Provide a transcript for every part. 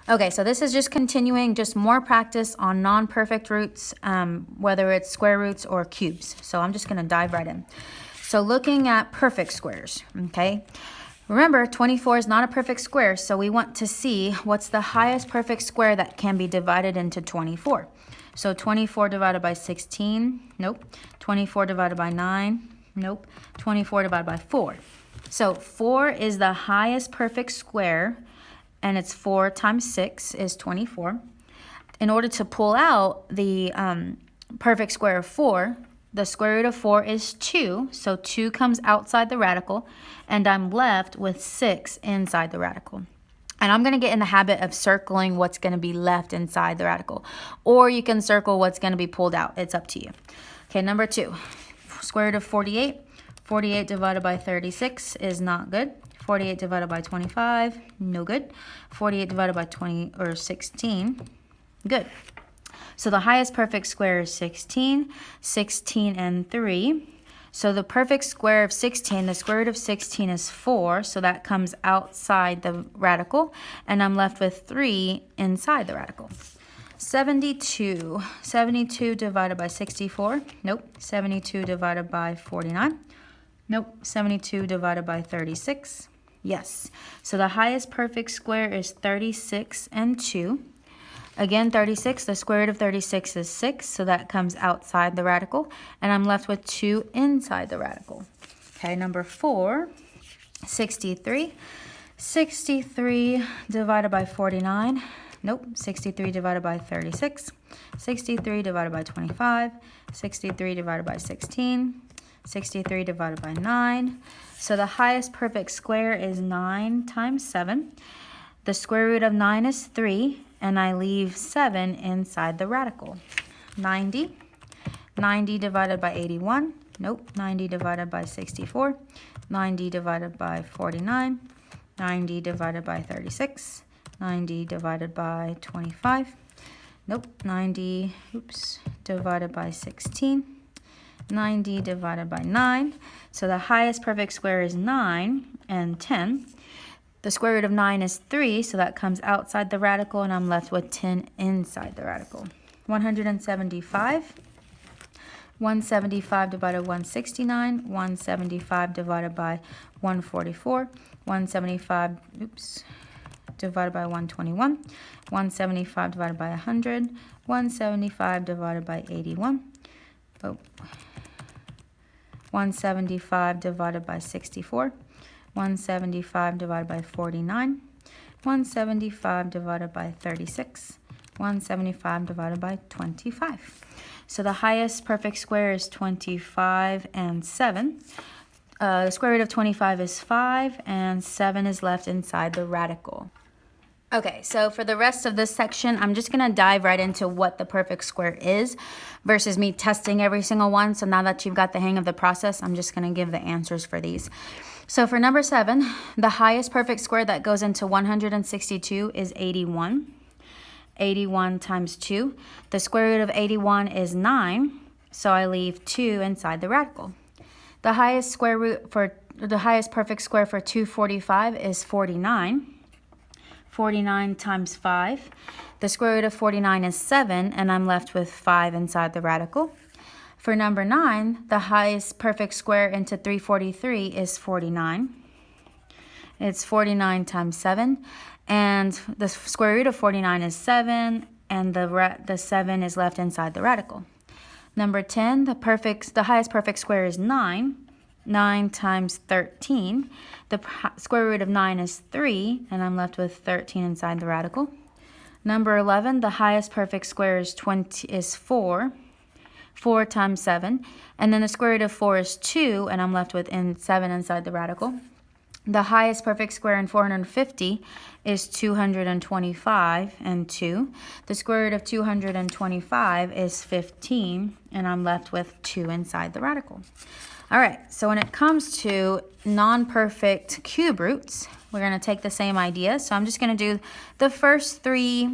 Okay, so this is just continuing, just more practice on non-perfect roots, whether it's square roots or cubes. So I'm just going to dive right in. So looking at perfect squares, okay? Remember, 24 is not a perfect square, so we want to see what's the highest perfect square that can be divided into 24. So 24 divided by 16, nope. 24 divided by 9, nope. 24 divided by 4. So 4 is the highest perfect square, and it's 4 times 6 is 24. In order to pull out the perfect square of 4, the square root of 4 is 2, so 2 comes outside the radical, and I'm left with 6 inside the radical. And I'm going to get in the habit of circling what's going to be left inside the radical. Or you can circle what's going to be pulled out. It's up to you. Okay, number 2, square root of 48. 48 divided by 36 is not good. 48 divided by 25, no good. 48 divided by 16, good. So the highest perfect square is 16, 16 and 3. So the perfect square of 16, the square root of 16 is 4, so that comes outside the radical, and I'm left with 3 inside the radical. 72, 72 divided by 64, nope. 72 divided by 49, nope. 72 divided by 36, yes. So the highest perfect square is 36 and 2. Again, 36, the square root of 36 is 6, so that comes outside the radical, and I'm left with 2 inside the radical. Okay, number 4, 63. 63 divided by 49, nope. 63 divided by 36, 63 divided by 25, 63 divided by 16, 63 divided by 9. So the highest perfect square is 9 times 7. The square root of 9 is 3, and I leave 7 inside the radical. 90. 90 divided by 81. Nope. 90 divided by 64. 90 divided by 49. 90 divided by 36. 90 divided by 25. Nope. 90, divided by 16. 90 divided by 9. So the highest perfect square is 9 and 10. The square root of 9 is 3, so that comes outside the radical, and I'm left with 10 inside the radical. 175. 175 divided by 169. 175 divided by 144. 175, divided by 121. 175 divided by 100. 175 divided by 81. 175 divided by 64. 175 divided by 49, 175 divided by 36, 175 divided by 25. So the highest perfect square is 25 and 7. The square root of 25 is 5, and 7 is left inside the radical. Okay, so for the rest of this section, I'm just going to dive right into what the perfect square is versus me testing every single one. So now that you've got the hang of the process, I'm just going to give the answers for these. So for number 7, the highest perfect square that goes into 162 is 81. 81 times 2. The square root of 81 is 9, so I leave 2 inside the radical. The highest perfect square for 245 is 49. 49 times 5. The square root of 49 is 7, and I'm left with 5 inside the radical. For number 9, the highest perfect square into 343 is 49. It's 49 times 7, and the square root of 49 is 7, and the 7 is left inside the radical. Number 10, the highest perfect square is 9. 9 times 13. The square root of 9 is 3, and I'm left with 13 inside the radical. Number 11, the highest perfect square is 4. 4 times 7. And then the square root of 4 is 2, and I'm left with 7 inside the radical. The highest perfect square in 450 is 225 and 2. The square root of 225 is 15, and I'm left with 2 inside the radical. All right, so when it comes to non-perfect cube roots, we're going to take the same idea. So I'm just going to do the first 3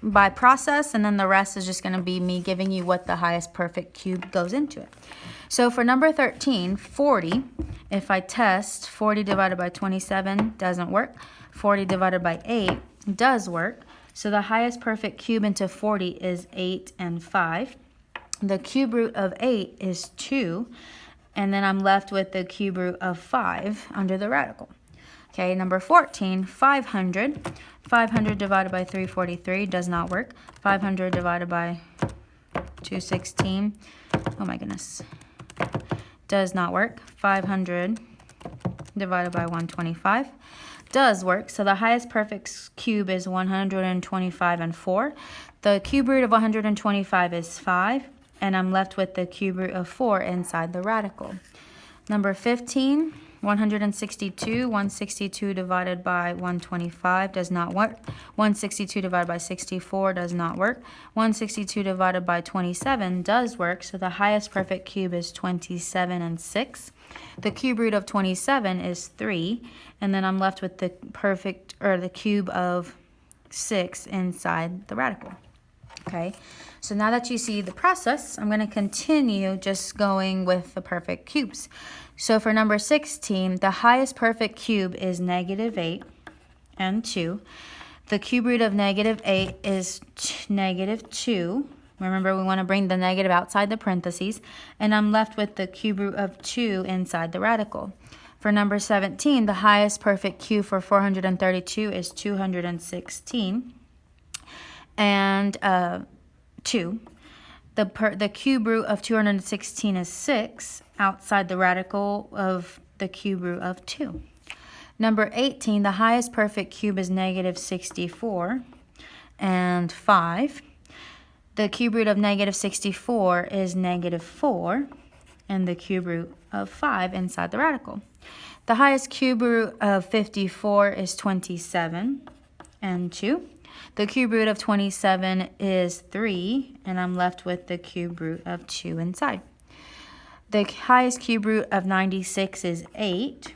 by process, and then the rest is just going to be me giving you what the highest perfect cube goes into it. So for number 13, 40, if I test 40 divided by 27, doesn't work. 40 divided by 8 does work. So the highest perfect cube into 40 is 8 and 5. The cube root of 8 is 2. And then I'm left with the cube root of 5 under the radical. Okay, number 14, 500. 500 divided by 343 does not work. 500 divided by 216, oh my goodness, does not work. 500 divided by 125 does work. So the highest perfect cube is 125 and 4. The cube root of 125 is 5. And I'm left with the cube root of 4 inside the radical. Number 15, 162. 162 divided by 125 does not work. 162 divided by 64 does not work. 162 divided by 27 does work. So the highest perfect cube is 27 and 6. The cube root of 27 is 3. And then I'm left with the the cube of 6 inside the radical. Okay, so now that you see the process, I'm going to continue just going with the perfect cubes. So for number 16, the highest perfect cube is -8 and 2. The cube root of -8 is -2. Remember, we want to bring the negative outside the parentheses. And I'm left with the cube root of 2 inside the radical. For number 17, the highest perfect cube for 432 is 216. And 2. The cube root of 216 is 6 outside the radical of the cube root of 2. Number 18, the highest perfect cube is -64 and 5. The cube root of -64 is -4 and the cube root of 5 inside the radical. The highest cube root of 54 is 27 and 2. The cube root of 27 is 3, and I'm left with the cube root of 2 inside. The highest cube root of 96 is 8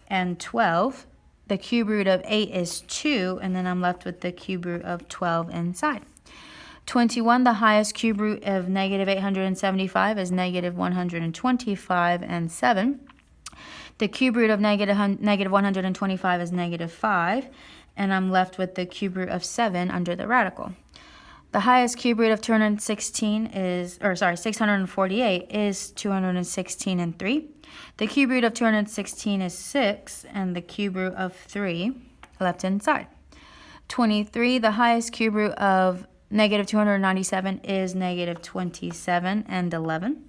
and 12. The cube root of 8 is 2, and then I'm left with the cube root of 12 inside. 21, the highest cube root of -875 is -125 and 7. The cube root of -125 is -5. And I'm left with the cube root of 7 under the radical. The highest cube root of 648 is 216 and 3. The cube root of 216 is 6, and the cube root of 3 left inside. 23, the highest cube root of -297 is -27 and 11.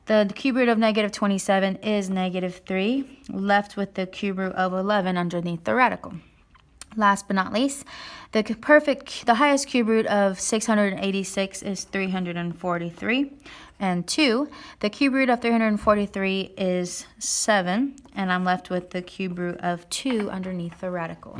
The cube root of -27 is -3, left with the cube root of 11 underneath the radical. Last but not least, the highest cube root of 686 is 343 and 2. The cube root of 343 is 7, and I'm left with the cube root of 2 underneath the radical.